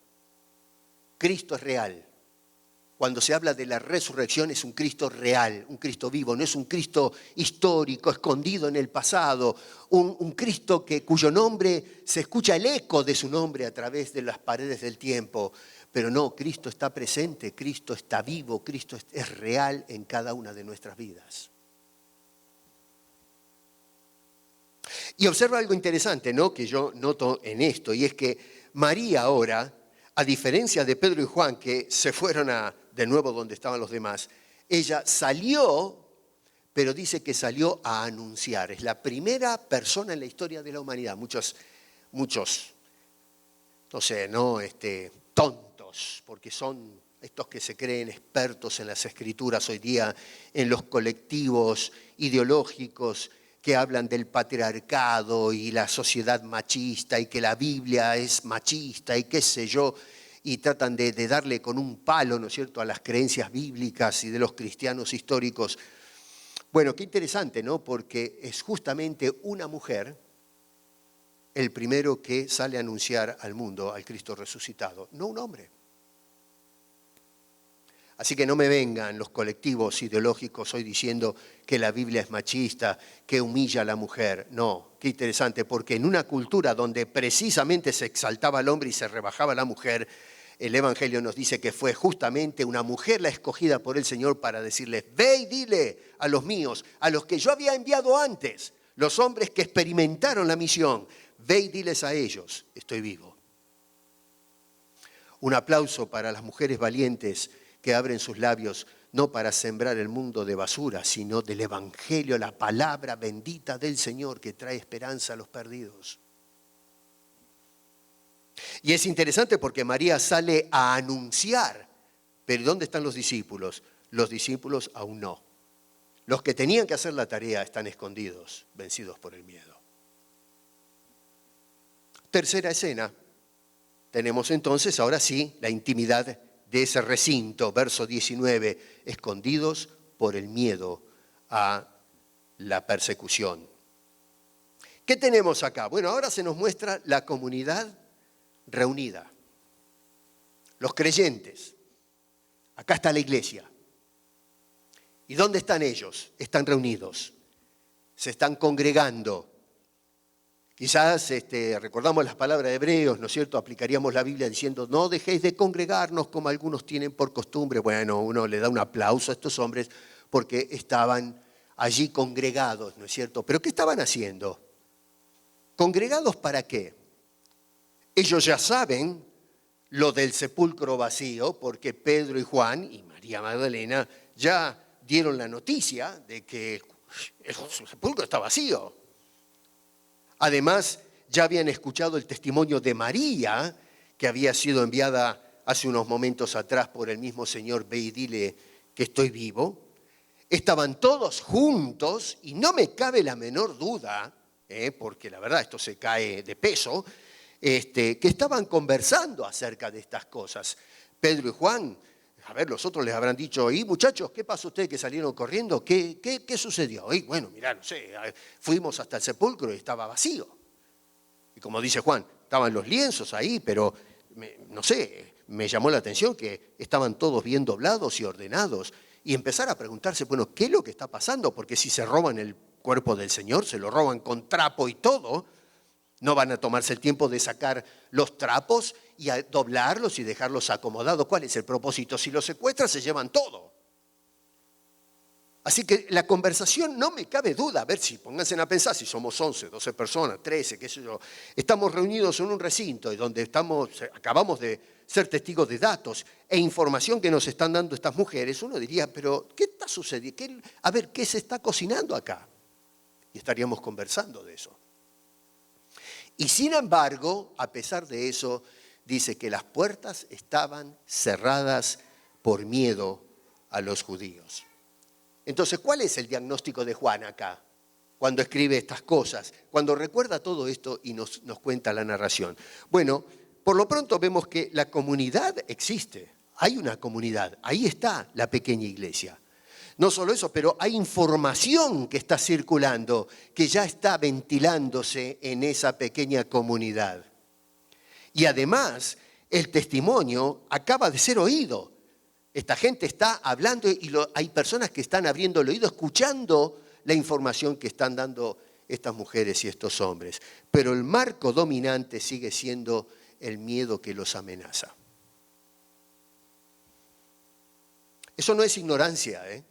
Cristo es real. Cuando se habla de la resurrección es un Cristo real, un Cristo vivo, no es un Cristo histórico, escondido en el pasado, un Cristo cuyo nombre, se escucha el eco de su nombre a través de las paredes del tiempo. Pero no, Cristo está presente, Cristo está vivo, Cristo es real en cada una de nuestras vidas. Y observa algo interesante, ¿no?, que yo noto en esto, y es que María ahora, a diferencia de Pedro y Juan, que se fueron de nuevo donde estaban los demás, ella salió, pero dice que salió a anunciar. Es la primera persona en la historia de la humanidad. Muchos, no sé, ¿no?, tontos, porque son estos que se creen expertos en las escrituras hoy día, en los colectivos ideológicos que hablan del patriarcado y la sociedad machista y que la Biblia es machista y qué sé yo, y tratan de darle con un palo, ¿no es cierto?, a las creencias bíblicas y de los cristianos históricos. Bueno, qué interesante, ¿no?, porque es justamente una mujer el primero que sale a anunciar al mundo al Cristo resucitado, no un hombre. Así que no me vengan los colectivos ideológicos hoy diciendo que la Biblia es machista, que humilla a la mujer. No, qué interesante, porque en una cultura donde precisamente se exaltaba al hombre y se rebajaba a la mujer, el Evangelio nos dice que fue justamente una mujer la escogida por el Señor para decirles, ve y dile a los míos, a los que yo había enviado antes, los hombres que experimentaron la misión, ve y diles a ellos, estoy vivo. Un aplauso para las mujeres valientes que abren sus labios, no para sembrar el mundo de basura, sino del Evangelio, la palabra bendita del Señor que trae esperanza a los perdidos. Y es interesante porque María sale a anunciar, pero ¿dónde están los discípulos? Los discípulos aún no. Los que tenían que hacer la tarea están escondidos, vencidos por el miedo. Tercera escena, tenemos entonces ahora sí la intimidad de ese recinto, verso 19, escondidos por el miedo a la persecución. ¿Qué tenemos acá? Bueno, ahora se nos muestra la comunidad reunida, los creyentes. Acá está la iglesia. ¿Y dónde están ellos? Están reunidos, se están congregando. Quizás recordamos las palabras de Hebreos, ¿no es cierto? Aplicaríamos la Biblia diciendo, no dejéis de congregarnos como algunos tienen por costumbre. Bueno, uno le da un aplauso a estos hombres porque estaban allí congregados, ¿no es cierto? ¿Pero qué estaban haciendo? ¿Congregados para qué? Ellos ya saben lo del sepulcro vacío porque Pedro y Juan y María Magdalena ya dieron la noticia de que el sepulcro está vacío. Además, ya habían escuchado el testimonio de María, que había sido enviada hace unos momentos atrás por el mismo Señor, ve y dile que estoy vivo. Estaban todos juntos y no me cabe la menor duda, porque la verdad esto se cae de peso, que estaban conversando acerca de estas cosas. Pedro y Juan, a ver, los otros les habrán dicho, y muchachos, ¿qué pasó ustedes que salieron corriendo? ¿Qué sucedió? Y bueno, mirá, no sé, fuimos hasta el sepulcro y estaba vacío. Y como dice Juan, estaban los lienzos ahí, pero no sé, me llamó la atención que estaban todos bien doblados y ordenados. Y empezar a preguntarse, bueno, ¿qué es lo que está pasando? Porque si se roban el cuerpo del Señor, se lo roban con trapo y todo, no van a tomarse el tiempo de sacar los trapos y a doblarlos y dejarlos acomodados. ¿Cuál es el propósito? Si los secuestran, se llevan todo. Así que la conversación, no me cabe duda, a ver si pónganse a pensar, si somos 11, 12 personas, 13, qué sé yo, estamos reunidos en un recinto y donde acabamos de ser testigo de datos e información que nos están dando estas mujeres, uno diría, pero ¿qué está sucediendo? A ver, ¿qué se está cocinando acá? Y estaríamos conversando de eso. Y sin embargo, a pesar de eso, dice que las puertas estaban cerradas por miedo a los judíos. Entonces, ¿cuál es el diagnóstico de Juan acá? Cuando escribe estas cosas, cuando recuerda todo esto y nos cuenta la narración. Bueno, por lo pronto vemos que la comunidad existe, hay una comunidad, ahí está la pequeña iglesia. No solo eso, pero hay información que está circulando, que ya está ventilándose en esa pequeña comunidad. Y además, el testimonio acaba de ser oído. Esta gente está hablando y hay personas que están abriendo el oído, escuchando la información que están dando estas mujeres y estos hombres. Pero el marco dominante sigue siendo el miedo que los amenaza. Eso no es ignorancia, ¿eh?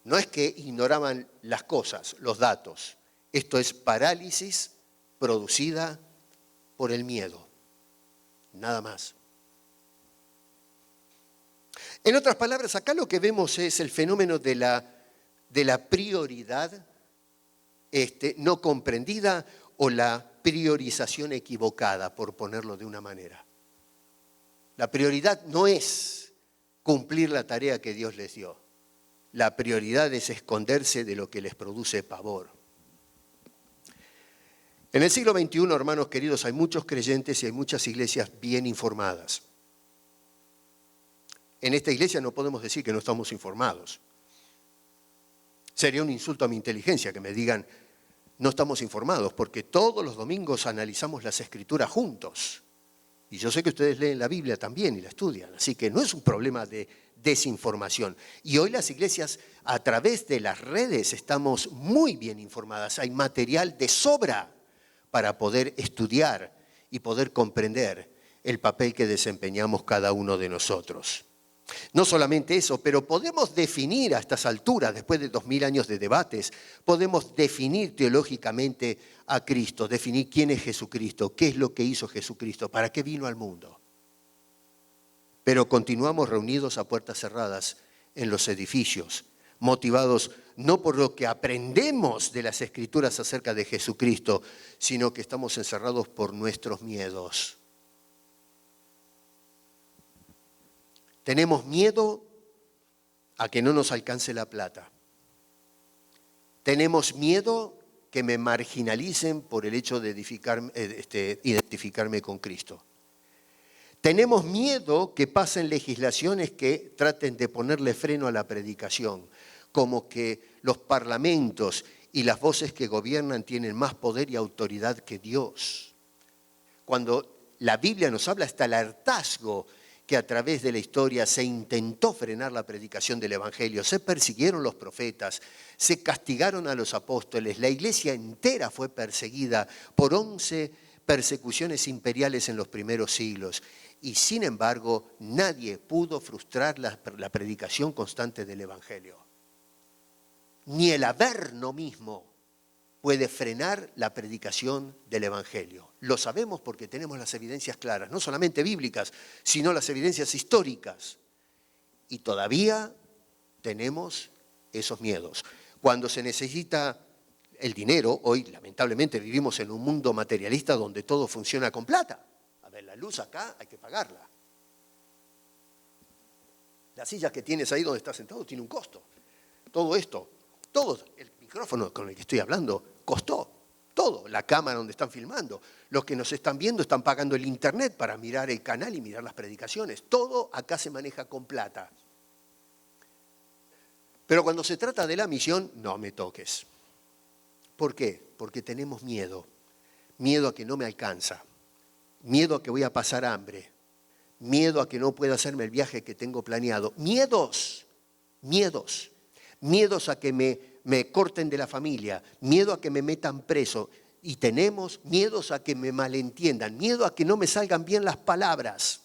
No es que ignoraban las cosas, los datos. Esto es parálisis producida por el miedo. Nada más. En otras palabras, acá lo que vemos es el fenómeno de la prioridad no comprendida o la priorización equivocada, por ponerlo de una manera. La prioridad no es cumplir la tarea que Dios les dio. La prioridad es esconderse de lo que les produce pavor. En el siglo XXI, hermanos queridos, hay muchos creyentes y hay muchas iglesias bien informadas. En esta iglesia no podemos decir que no estamos informados. Sería un insulto a mi inteligencia que me digan, no estamos informados, porque todos los domingos analizamos las Escrituras juntos. Y yo sé que ustedes leen la Biblia también y la estudian, así que no es un problema de desinformación. Y hoy las iglesias, a través de las redes, estamos muy bien informadas. Hay material de sobra para poder estudiar y poder comprender el papel que desempeñamos cada uno de nosotros. No solamente eso, pero podemos definir a estas alturas, después de 2000 años de debates, podemos definir teológicamente a Cristo, definir quién es Jesucristo, qué es lo que hizo Jesucristo, para qué vino al mundo. Pero continuamos reunidos a puertas cerradas en los edificios, motivados no por lo que aprendemos de las Escrituras acerca de Jesucristo, sino que estamos encerrados por nuestros miedos. Tenemos miedo a que no nos alcance la plata. Tenemos miedo que me marginalicen por el hecho de identificarme con Cristo. Tenemos miedo que pasen legislaciones que traten de ponerle freno a la predicación, como que los parlamentos y las voces que gobiernan tienen más poder y autoridad que Dios. Cuando la Biblia nos habla hasta el hartazgo que a través de la historia se intentó frenar la predicación del Evangelio, se persiguieron los profetas, se castigaron a los apóstoles, la iglesia entera fue perseguida por 11 persecuciones imperiales en los primeros siglos. Y sin embargo, nadie pudo frustrar la predicación constante del Evangelio. Ni el Averno mismo puede frenar la predicación del Evangelio. Lo sabemos porque tenemos las evidencias claras, no solamente bíblicas, sino las evidencias históricas. Y todavía tenemos esos miedos. Cuando se necesita el dinero, hoy lamentablemente vivimos en un mundo materialista donde todo funciona con plata. A ver, la luz acá hay que pagarla. Las sillas que tienes ahí donde estás sentado tiene un costo. Todo esto, todo el micrófono con el que estoy hablando costó. Todo, la cámara donde están filmando. Los que nos están viendo están pagando el internet para mirar el canal y mirar las predicaciones. Todo acá se maneja con plata. Pero cuando se trata de la misión, no me toques. ¿Por qué? Porque tenemos miedo. Miedo a que no me alcanza. Miedo a que voy a pasar hambre. Miedo a que no pueda hacerme el viaje que tengo planeado. Miedos. Miedos a que me corten de la familia. Miedo a que me metan preso. Y tenemos miedos a que me malentiendan. Miedo a que no me salgan bien las palabras.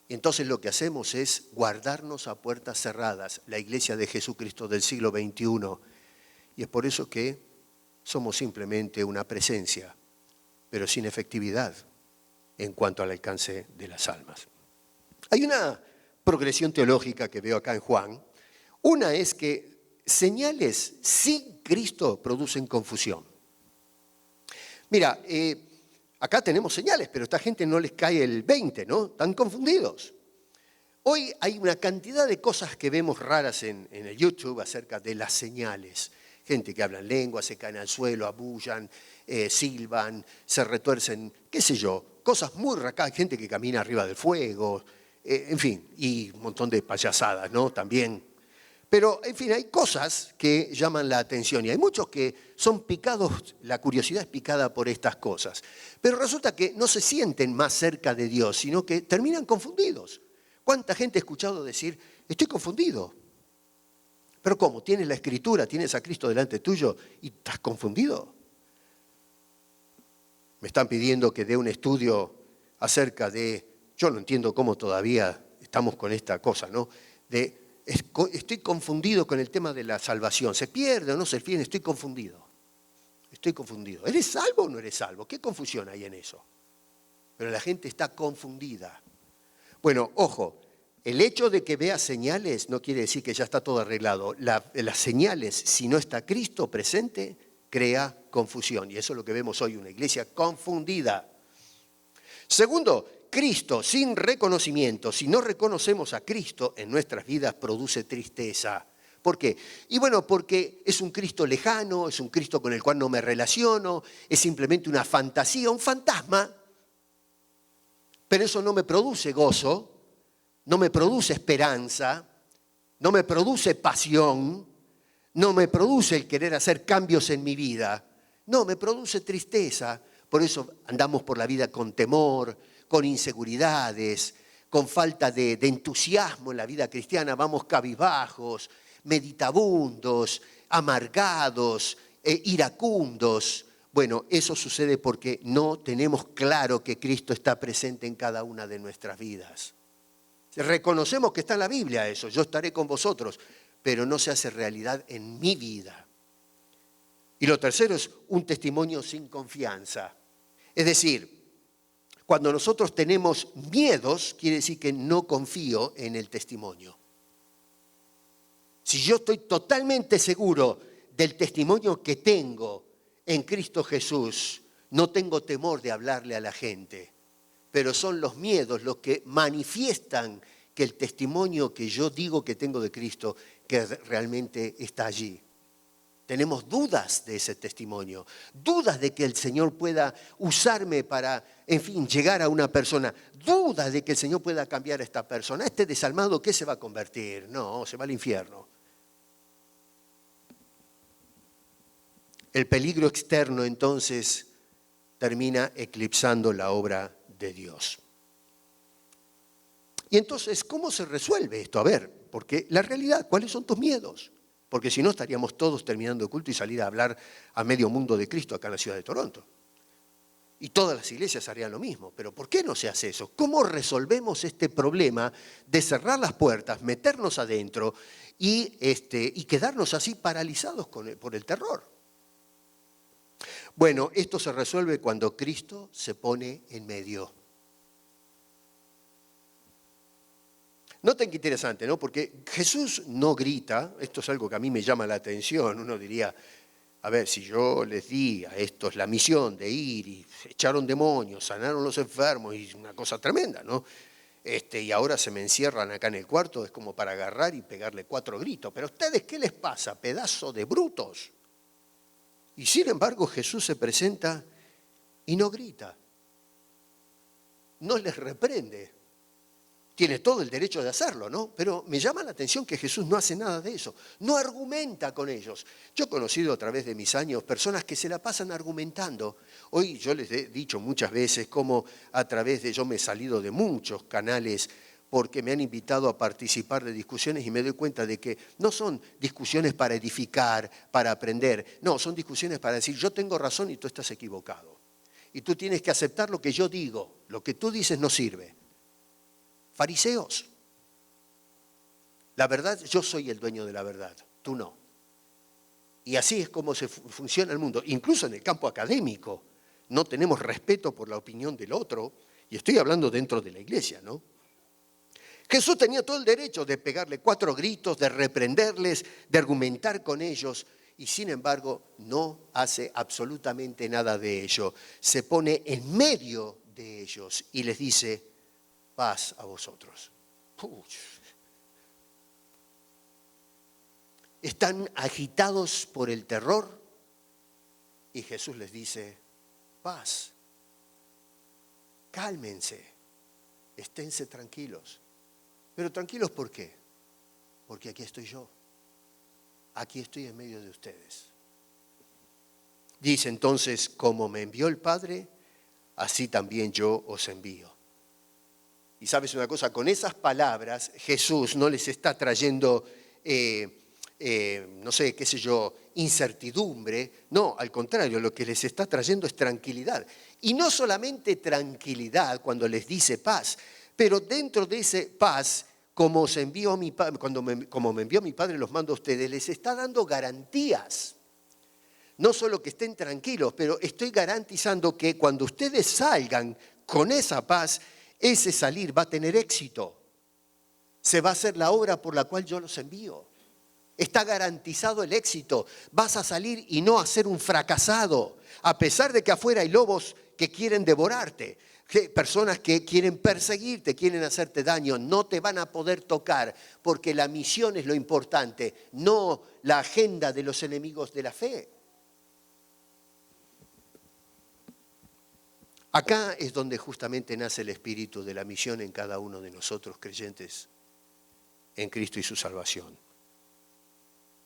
Y entonces lo que hacemos es guardarnos a puertas cerradas, la iglesia de Jesucristo del siglo XXI. Y es por eso que somos simplemente una presencia, pero sin efectividad en cuanto al alcance de las almas. Hay una progresión teológica que veo acá en Juan. Una es que señales sin Cristo producen confusión. Mira, acá tenemos señales, pero a esta gente no les cae el 20, ¿no? Están confundidos. Hoy hay una cantidad de cosas que vemos raras en el YouTube acerca de las señales. Gente que habla en lengua, se caen al suelo, abullan, silban, se retuercen, qué sé yo, cosas muy raras. Gente que camina arriba del fuego, en fin, y un montón de payasadas, ¿no? También. Pero, en fin, hay cosas que llaman la atención y hay muchos que son picados, la curiosidad es picada por estas cosas. Pero resulta que no se sienten más cerca de Dios, sino que terminan confundidos. ¿Cuánta gente ha escuchado decir, estoy confundido? ¿Pero cómo? ¿Tienes la Escritura, tienes a Cristo delante tuyo y estás confundido? Me están pidiendo que dé un estudio acerca de, yo no entiendo cómo todavía estamos con esta cosa, ¿no? Estoy confundido con el tema de la salvación. ¿Se pierde o no se pierde? Estoy confundido. Estoy confundido. ¿Eres salvo o no eres salvo? ¿Qué confusión hay en eso? Pero la gente está confundida. Bueno, ojo, el hecho de que veas señales no quiere decir que ya está todo arreglado. Las señales, si no está Cristo presente, crea confusión. Y eso es lo que vemos hoy, una iglesia confundida. Segundo, Cristo sin reconocimiento, si no reconocemos a Cristo en nuestras vidas, produce tristeza. ¿Por qué? Y bueno, porque es un Cristo lejano, es un Cristo con el cual no me relaciono, es simplemente una fantasía, un fantasma, pero eso no me produce gozo, no me produce esperanza, no me produce pasión, no me produce el querer hacer cambios en mi vida, no, me produce tristeza. Por eso andamos por la vida con temor, con inseguridades, con falta de entusiasmo en la vida cristiana, vamos cabizbajos, meditabundos, amargados, iracundos. Bueno, eso sucede porque no tenemos claro que Cristo está presente en cada una de nuestras vidas. Reconocemos que está en la Biblia eso, yo estaré con vosotros, pero no se hace realidad en mi vida. Y lo tercero es un testimonio sin confianza. Es decir, cuando nosotros tenemos miedos, quiere decir que no confío en el testimonio. Si yo estoy totalmente seguro del testimonio que tengo en Cristo Jesús, no tengo temor de hablarle a la gente. Pero son los miedos los que manifiestan que el testimonio que yo digo que tengo de Cristo, que realmente está allí. Tenemos dudas de ese testimonio, dudas de que el Señor pueda usarme para, en fin, llegar a una persona, dudas de que el Señor pueda cambiar a esta persona. Este desalmado, ¿qué se va a convertir? No, se va al infierno. El peligro externo, entonces, termina eclipsando la obra de Dios. Y entonces, ¿cómo se resuelve esto? A ver, porque la realidad, ¿cuáles son tus miedos? Porque si no, estaríamos todos terminando el culto y salir a hablar a medio mundo de Cristo acá en la ciudad de Toronto. Y todas las iglesias harían lo mismo. Pero ¿por qué no se hace eso? ¿Cómo resolvemos este problema de cerrar las puertas, meternos adentro y quedarnos así paralizados por el terror? Bueno, esto se resuelve cuando Cristo se pone en medio. Noten qué interesante, ¿no? Porque Jesús no grita, esto es algo que a mí me llama la atención, uno diría, a ver, si yo les di a estos la misión de ir y echaron demonios, sanaron los enfermos, y una cosa tremenda, ¿no? Y ahora se me encierran acá en el cuarto, es como para agarrar y pegarle 4 gritos. Pero a ustedes, ¿qué les pasa? Pedazo de brutos. Y sin embargo Jesús se presenta y no grita, no les reprende. Tiene todo el derecho de hacerlo, ¿no? Pero me llama la atención que Jesús no hace nada de eso, no argumenta con ellos. Yo he conocido a través de mis años personas que se la pasan argumentando. Hoy yo les he dicho muchas veces cómo yo me he salido de muchos canales porque me han invitado a participar de discusiones y me doy cuenta de que no son discusiones para edificar, para aprender. No, son discusiones para decir, yo tengo razón y tú estás equivocado. Y tú tienes que aceptar lo que yo digo, lo que tú dices no sirve. Fariseos. La verdad, yo soy el dueño de la verdad, tú no. Y así es como funciona el mundo. Incluso en el campo académico, no tenemos respeto por la opinión del otro Y estoy hablando dentro de la iglesia, ¿no? Jesús tenía todo el derecho de pegarle 4 gritos, de reprenderles, de argumentar con ellos, y sin embargo no hace absolutamente nada de ello. Se pone en medio de ellos y les dice, paz a vosotros. Puch. Están agitados por el terror y Jesús les dice, paz, cálmense, esténse tranquilos. Pero tranquilos, ¿por qué? Porque aquí estoy yo. Aquí estoy en medio de ustedes. Dice entonces, como me envió el Padre, así también yo os envío. Y sabes una cosa, con esas palabras Jesús no les está trayendo, no sé, qué sé yo, incertidumbre. No, al contrario, lo que les está trayendo es tranquilidad. Y no solamente tranquilidad cuando les dice paz, pero dentro de ese paz, como me envió mi Padre, los mando a ustedes, les está dando garantías. No solo que estén tranquilos, pero estoy garantizando que cuando ustedes salgan con esa paz, ese salir va a tener éxito. Se va a hacer la obra por la cual yo los envío. Está garantizado el éxito. Vas a salir y no a ser un fracasado, a pesar de que afuera hay lobos que quieren devorarte. Personas que quieren perseguirte, quieren hacerte daño, no te van a poder tocar porque la misión es lo importante, no la agenda de los enemigos de la fe. Acá es donde justamente nace el espíritu de la misión en cada uno de nosotros creyentes en Cristo y su salvación.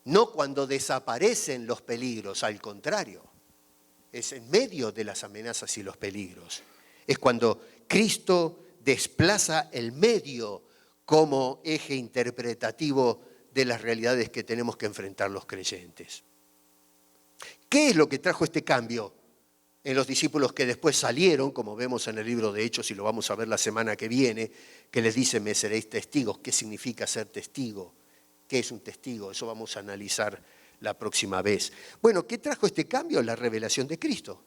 No cuando desaparecen los peligros, al contrario, es en medio de las amenazas y los peligros. Es cuando Cristo desplaza el medio como eje interpretativo de las realidades que tenemos que enfrentar los creyentes. ¿Qué es lo que trajo este cambio en los discípulos que después salieron, como vemos en el libro de Hechos, y lo vamos a ver la semana que viene, que les dice, me seréis testigos? ¿Qué significa ser testigo? ¿Qué es un testigo? Eso vamos a analizar la próxima vez. Bueno, ¿qué trajo este cambio? La revelación de Cristo.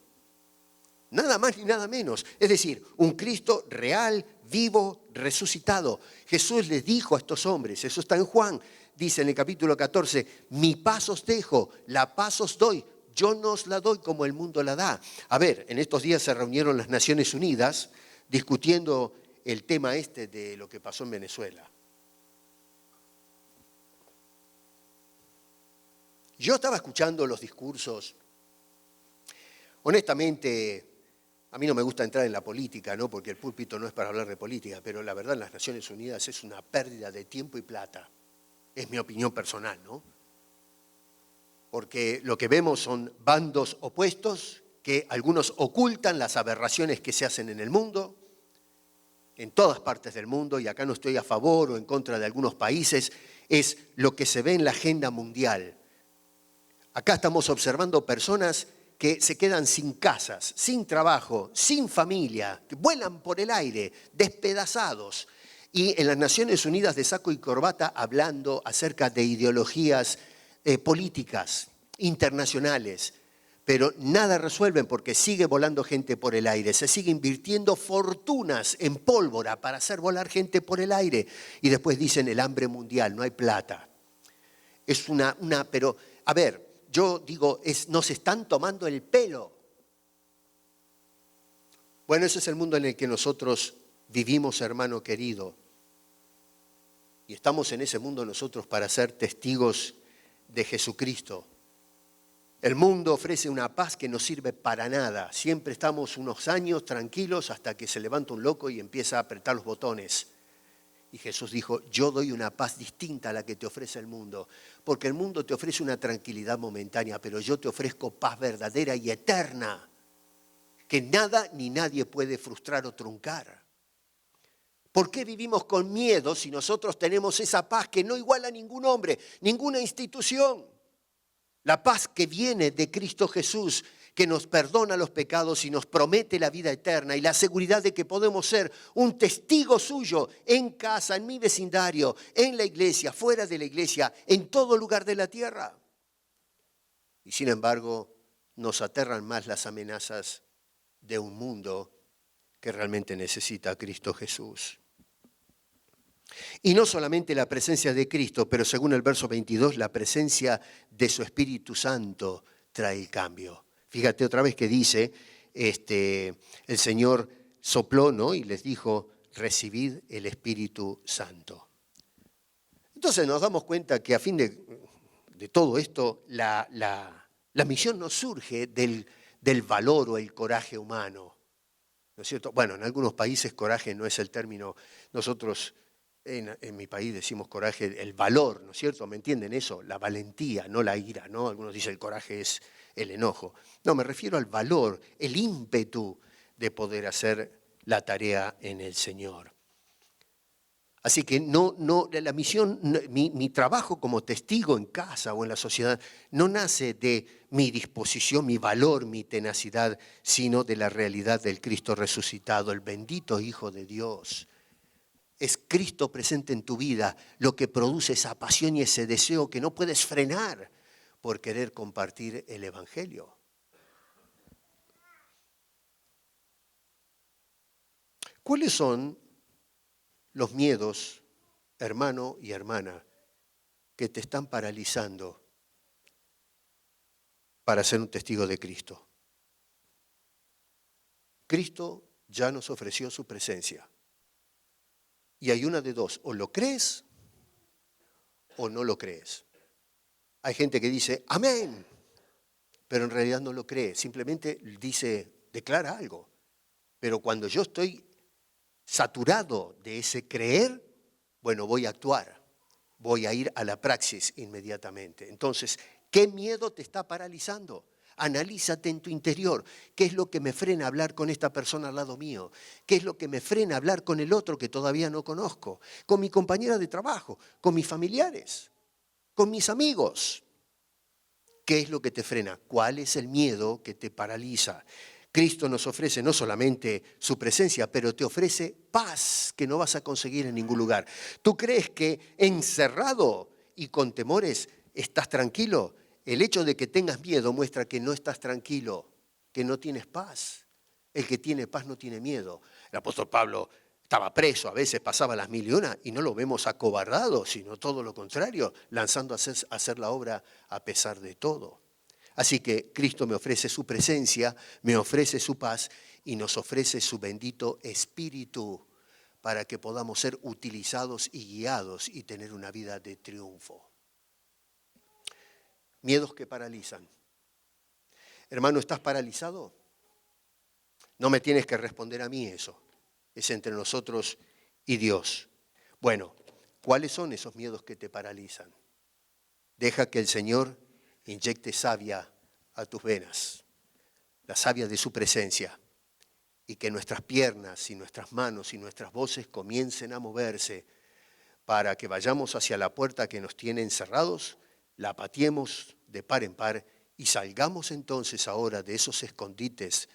Nada más ni nada menos. Es decir, un Cristo real, vivo, resucitado. Jesús les dijo a estos hombres, eso está en Juan, dice en el capítulo 14, mi paz os dejo, la paz os doy. Yo no os la doy como el mundo la da. A ver, en estos días se reunieron las Naciones Unidas discutiendo el tema de lo que pasó en Venezuela. Yo estaba escuchando los discursos. Honestamente, a mí no me gusta entrar en la política, ¿no? Porque el púlpito no es para hablar de política, pero la verdad en las Naciones Unidas es una pérdida de tiempo y plata. Es mi opinión personal, ¿no? Porque lo que vemos son bandos opuestos que algunos ocultan las aberraciones que se hacen en el mundo, en todas partes del mundo, y acá no estoy a favor o en contra de algunos países, es lo que se ve en la agenda mundial. Acá estamos observando personas que se quedan sin casas, sin trabajo, sin familia, que vuelan por el aire, despedazados. Y en las Naciones Unidas de saco y corbata hablando acerca de ideologías políticas internacionales, pero nada resuelven porque sigue volando gente por el aire, se sigue invirtiendo fortunas en pólvora para hacer volar gente por el aire y después dicen el hambre mundial, no hay plata. Es pero a ver, yo digo, nos están tomando el pelo. Bueno, ese es el mundo en el que nosotros vivimos, hermano querido, y estamos en ese mundo nosotros para ser testigos de Jesucristo. El mundo ofrece una paz que no sirve para nada. Siempre estamos unos años tranquilos hasta que se levanta un loco y empieza a apretar los botones. Y Jesús dijo, yo doy una paz distinta a la que te ofrece el mundo. Porque el mundo te ofrece una tranquilidad momentánea, pero yo te ofrezco paz verdadera y eterna, que nada ni nadie puede frustrar o truncar. ¿Por qué vivimos con miedo si nosotros tenemos esa paz que no iguala a ningún hombre, ninguna institución? La paz que viene de Cristo Jesús, que nos perdona los pecados y nos promete la vida eterna y la seguridad de que podemos ser un testigo suyo en casa, en mi vecindario, en la iglesia, fuera de la iglesia, en todo lugar de la tierra. Y sin embargo, nos aterran más las amenazas de un mundo que realmente necesita a Cristo Jesús. Y no solamente la presencia de Cristo, pero según el verso 22, la presencia de su Espíritu Santo trae el cambio. Fíjate otra vez que dice, el Señor sopló, ¿no? Y les dijo, recibid el Espíritu Santo. Entonces nos damos cuenta que a fin de todo esto, la misión no surge del valor o el coraje humano, ¿no es cierto? Bueno, en algunos países coraje no es el término, nosotros en mi país decimos coraje, el valor, ¿no es cierto? ¿Me entienden eso? La valentía, no la ira, ¿no? Algunos dicen el coraje es el enojo. No, me refiero al valor, el ímpetu de poder hacer la tarea en el Señor. Así que la misión, mi trabajo como testigo en casa o en la sociedad no nace de mi disposición, mi valor, mi tenacidad, sino de la realidad del Cristo resucitado, el bendito Hijo de Dios. Es Cristo presente en tu vida lo que produce esa pasión y ese deseo que no puedes frenar por querer compartir el Evangelio. ¿Cuáles son los miedos, hermano y hermana, que te están paralizando para ser un testigo de Cristo? Cristo ya nos ofreció su presencia. Y hay una de dos, o lo crees o no lo crees. Hay gente que dice, amén, pero en realidad no lo cree, simplemente dice, declara algo. Pero cuando yo estoy saturado de ese creer, bueno, voy a actuar, voy a ir a la praxis inmediatamente. Entonces, ¿qué miedo te está paralizando? Analízate en tu interior. ¿Qué es lo que me frena a hablar con esta persona al lado mío? ¿Qué es lo que me frena a hablar con el otro que todavía no conozco? Con mi compañera de trabajo, con mis familiares, con mis amigos. ¿Qué es lo que te frena? ¿Cuál es el miedo que te paraliza? Cristo nos ofrece no solamente su presencia, pero te ofrece paz que no vas a conseguir en ningún lugar. ¿Tú crees que encerrado y con temores estás tranquilo? El hecho de que tengas miedo muestra que no estás tranquilo, que no tienes paz. El que tiene paz no tiene miedo. El apóstol Pablo estaba preso, a veces pasaba las 1001 y no lo vemos acobardado, sino todo lo contrario, lanzando a hacer la obra a pesar de todo. Así que Cristo me ofrece su presencia, me ofrece su paz y nos ofrece su bendito Espíritu para que podamos ser utilizados y guiados y tener una vida de triunfo. Miedos que paralizan. Hermano, ¿estás paralizado? No me tienes que responder a mí eso. Es entre nosotros y Dios. Bueno, ¿cuáles son esos miedos que te paralizan? Deja que el Señor inyecte savia a tus venas, la savia de su presencia, y que nuestras piernas y nuestras manos y nuestras voces comiencen a moverse para que vayamos hacia la puerta que nos tiene encerrados, la pateemos de par en par y salgamos entonces ahora de esos escondites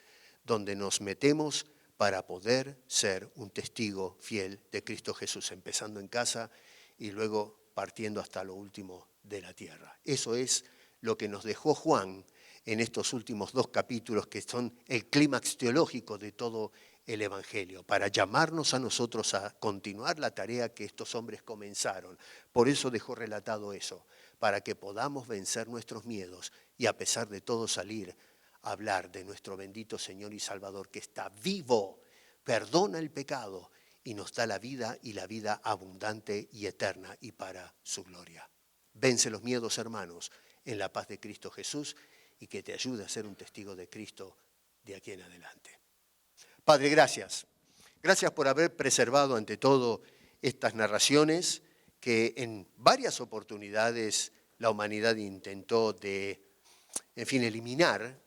donde nos metemos para poder ser un testigo fiel de Cristo Jesús, empezando en casa y luego partiendo hasta lo último de la tierra. Eso es lo que nos dejó Juan en estos últimos 2 capítulos, que son el clímax teológico de todo el Evangelio, para llamarnos a nosotros a continuar la tarea que estos hombres comenzaron. Por eso dejó relatado eso, para que podamos vencer nuestros miedos y a pesar de todo salir a hablar de nuestro bendito Señor y Salvador, que está vivo, perdona el pecado y nos da la vida y la vida abundante y eterna y para su gloria. Vence los miedos, hermanos, en la paz de Cristo Jesús y que te ayude a ser un testigo de Cristo de aquí en adelante. Padre, gracias. Gracias por haber preservado ante todo estas narraciones que en varias oportunidades la humanidad intentó eliminar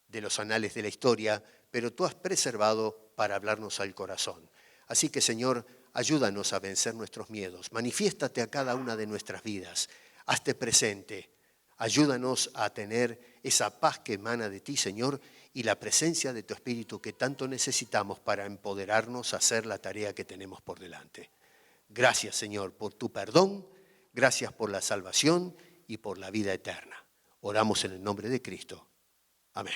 de los anales de la historia, pero tú has preservado para hablarnos al corazón. Así que, Señor, ayúdanos a vencer nuestros miedos. Manifiéstate a cada una de nuestras vidas. Hazte presente. Ayúdanos a tener esa paz que emana de ti, Señor, y la presencia de tu Espíritu que tanto necesitamos para empoderarnos a hacer la tarea que tenemos por delante. Gracias, Señor, por tu perdón, gracias por la salvación y por la vida eterna. Oramos en el nombre de Cristo. Amén.